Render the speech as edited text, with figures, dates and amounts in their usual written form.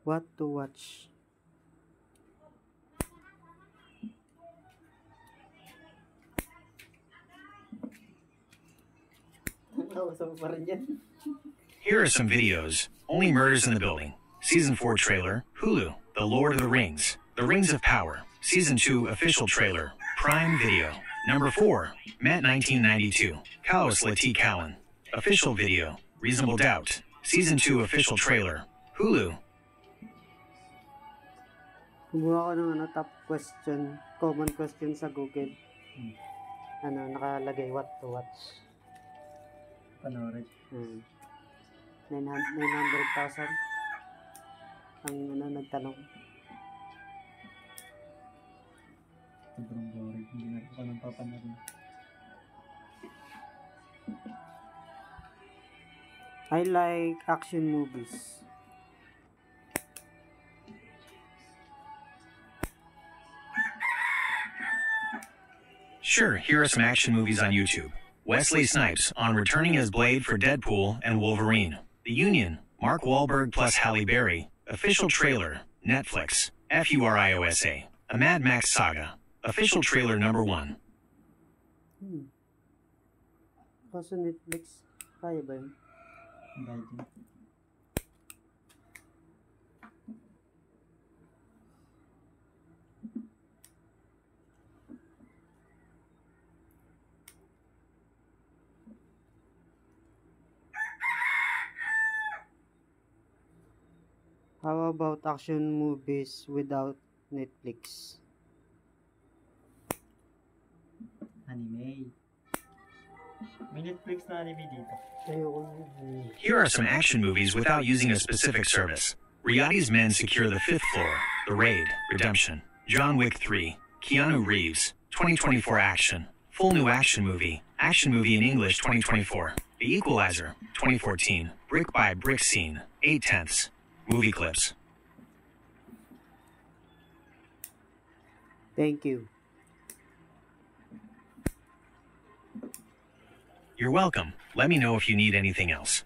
What to watch? Here are some videos. Only Murders in the Building. Season 4 trailer, Hulu. The Lord of the Rings. The Rings of Power. Season 2 official trailer, Prime Video. Number 4, Met 1992. Kaos Lati Cowan. Official video, Reasonable Doubt. Season 2 official trailer, Hulu. Kumuha ko ng top question, common question sa Google. Nakalagay what to watch. Panoorin. 900,000 ang nagtanong. Sobrang boring. Hindi na ako nang papanoorin. I like action movies. Sure, here are some action movies on YouTube. Wesley Snipes on returning as Blade for Deadpool and Wolverine. The Union, Mark Wahlberg plus Halle Berry. Official trailer, Netflix. FURIOSA. A Mad Max Saga. Official trailer number 1. Kaso Netflix, kaya ba yun? Dahil din. How about action movies without Netflix? Anime. May Netflix na anime dito. Ayoko. Here are some action movies without using a specific service. Riyadi's Men Secure the Fifth Floor. The Raid. Redemption. John Wick 3. Keanu Reeves. 2024 action. Full new action movie. Action movie in English 2024. The Equalizer. 2014. Brick by brick scene. 8/10. Movie clips. Thank you. You're welcome. Let me know if you need anything else.